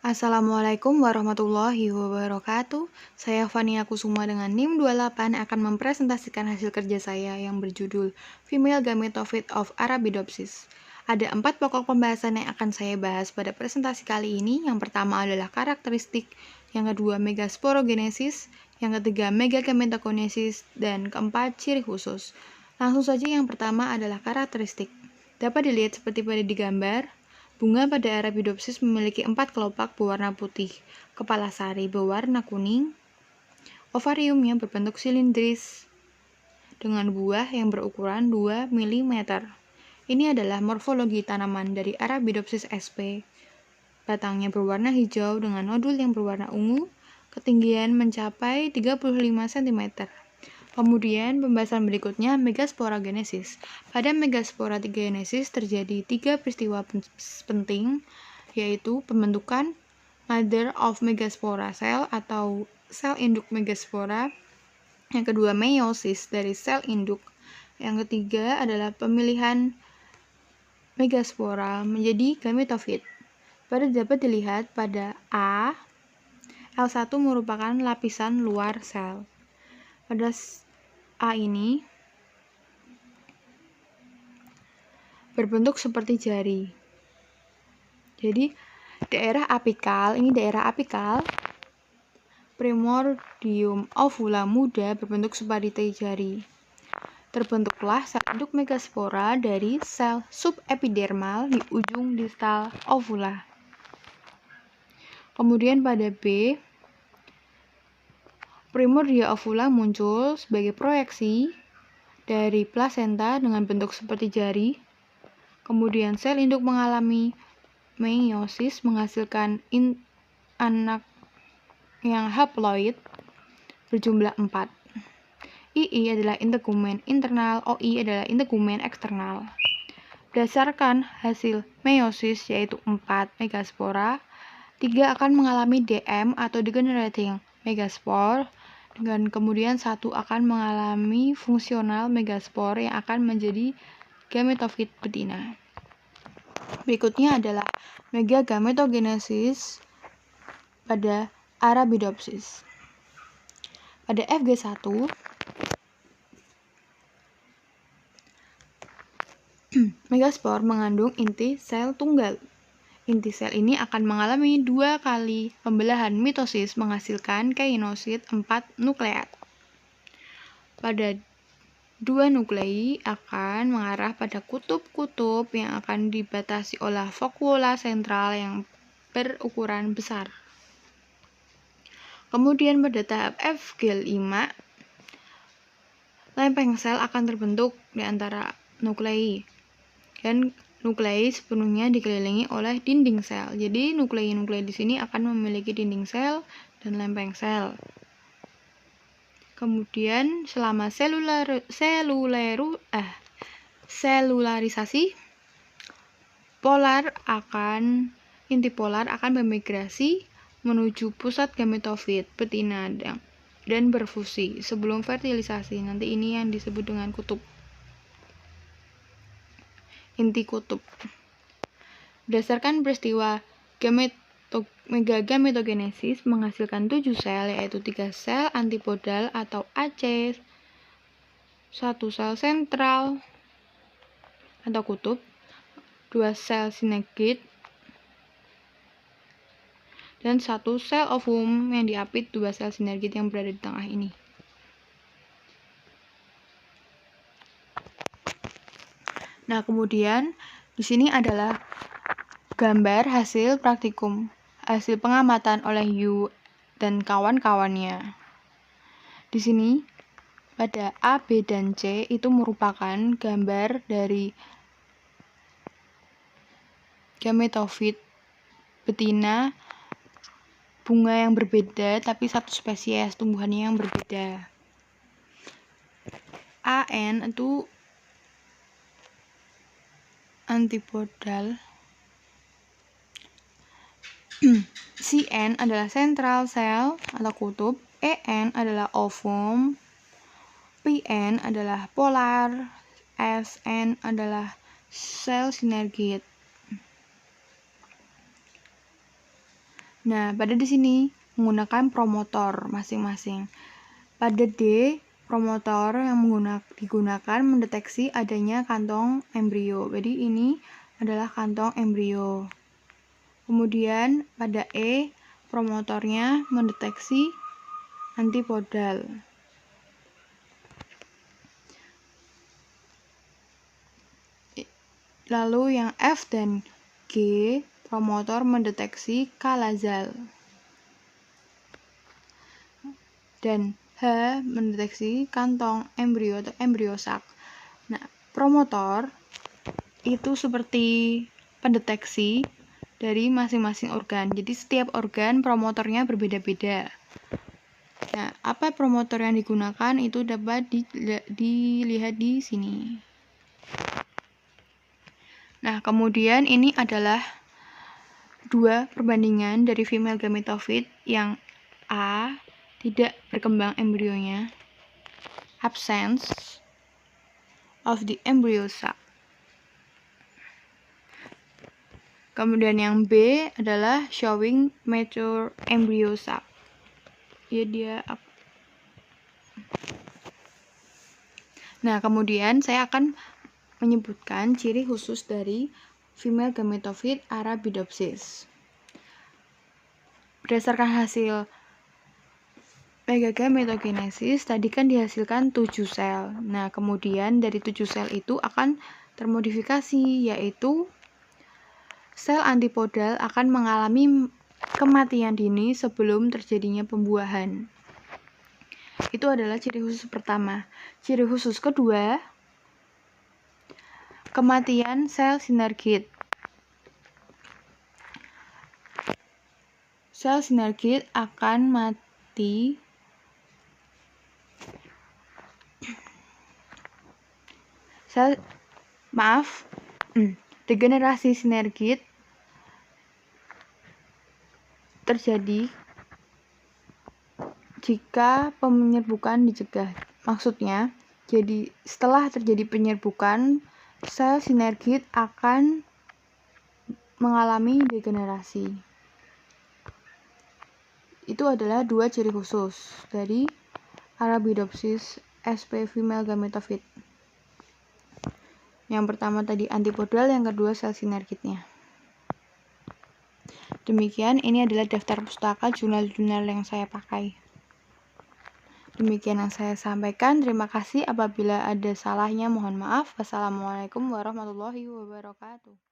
Assalamualaikum warahmatullahi wabarakatuh. Saya Fania Kusuma dengan NIM 28 akan mempresentasikan hasil kerja saya yang berjudul Female Gametophyte of Arabidopsis. Ada 4 pokok pembahasan yang akan saya bahas pada presentasi kali ini. Yang pertama adalah karakteristik, yang kedua megasporogenesis, yang ketiga megagametogenesis, dan keempat ciri khusus. Langsung saja yang pertama adalah karakteristik. Dapat dilihat seperti pada di gambar. Bunga pada Arabidopsis memiliki 4 kelopak berwarna putih, kepala sari berwarna kuning, ovariumnya berbentuk silindris, dengan buah yang berukuran 2 mm. Ini adalah morfologi tanaman dari Arabidopsis sp. Batangnya berwarna hijau dengan nodul yang berwarna ungu, ketinggian mencapai 35 cm. Kemudian pembahasan berikutnya megasporogenesis. Pada megasporogenesis terjadi 3 peristiwa penting, yaitu pembentukan mother of megaspora cell atau sel induk megaspora. Yang kedua meiosis dari sel induk. Yang ketiga adalah pemilihan megaspora menjadi gametofit. Pada dapat dilihat pada A, L1 merupakan lapisan luar sel. Pada A ini berbentuk seperti jari. Jadi daerah apikal, ini daerah apikal primordium ovula muda berbentuk seperti jari. Terbentuklah sel induk megaspora dari sel subepidermal di ujung distal ovula. Kemudian pada B, primordia ovula muncul sebagai proyeksi dari plasenta dengan bentuk seperti jari. Kemudian sel induk mengalami meiosis menghasilkan anak yang haploid berjumlah 4. II adalah integumen internal, OI adalah integumen eksternal. Berdasarkan hasil meiosis yaitu 4 megaspora, 3 akan mengalami DM atau degenerating megaspore, dan kemudian 1 akan mengalami fungsional megaspore yang akan menjadi gametofit betina. Berikutnya adalah megagametogenesis pada Arabidopsis. Pada FG1, megaspor mengandung inti sel tunggal. Inti sel ini akan mengalami 2 kali pembelahan mitosis menghasilkan kainosit 4 nukleat. Pada 2 nuklei akan mengarah pada kutub-kutub yang akan dibatasi oleh vakuola sentral yang berukuran besar. Kemudian pada tahap FG5, lempeng sel akan terbentuk di antara nuklei. Dan nuklei sepenuhnya dikelilingi oleh dinding sel. Jadi nuklei-nuklei di sini akan memiliki dinding sel dan lempeng sel. Kemudian selama selularisasi, inti polar akan bermigrasi menuju pusat gametofit betina dan berfusi sebelum fertilisasi. Nanti ini yang disebut dengan kutub. Inti kutub. Berdasarkan peristiwa megagametogenesis menghasilkan 7 sel, yaitu 3 sel antipodal atau AC, 1 sel sentral atau kutub, 2 sel sinergid, dan 1 sel ovum yang diapit 2 sel sinergid yang berada di tengah ini. Nah, kemudian di sini adalah gambar hasil praktikum, hasil pengamatan oleh Yu dan kawan-kawannya. Di sini pada A, B, dan C itu merupakan gambar dari gametofit betina bunga yang berbeda tapi satu spesies tumbuhannya yang berbeda. AN itu antipodal, CN adalah central cell atau kutub, EN adalah ovum, PN adalah polar, SN adalah sel sinergid. Nah, pada di sini menggunakan promotor masing-masing. Pada D, promotor yang digunakan mendeteksi adanya kantong embrio. Jadi ini adalah kantong embrio. Kemudian pada E, promotornya mendeteksi antipodal. Lalu yang F dan G, promotor mendeteksi kalazal. Dan H mendeteksi kantong embrio atau embrio sak. Nah, promotor itu seperti pendeteksi dari masing-masing organ. Jadi setiap organ promotornya berbeda-beda. Nah, apa promotor yang digunakan itu dapat dilihat di sini. Nah, kemudian ini adalah dua perbandingan dari female gametophyte yang A tidak berkembang embrionya, absence of the embryo sac. Kemudian yang B adalah showing mature embryo sac. Nah, kemudian saya akan menyebutkan ciri khusus dari female gametophyte Arabidopsis. Berdasarkan hasil megagametogenesis, tadi kan dihasilkan 7 sel. Nah, kemudian dari 7 sel itu akan termodifikasi, yaitu sel antipodal akan mengalami kematian dini sebelum terjadinya pembuahan. Itu adalah ciri khusus pertama. Ciri khusus kedua, kematian sel sinergit. Sel sinergit akan mati degenerasi sinergit terjadi jika penyerbukan dicegah. Maksudnya, jadi setelah terjadi penyerbukan, sel sinergit akan mengalami degenerasi. Itu adalah dua ciri khusus dari Arabidopsis sp female gametophyte. Yang pertama tadi antipodal, yang kedua sel sinergitnya. Demikian, ini adalah daftar pustaka jurnal-jurnal yang saya pakai. Demikian yang saya sampaikan. Terima kasih. Apabila ada salahnya mohon maaf. Wassalamualaikum warahmatullahi wabarakatuh.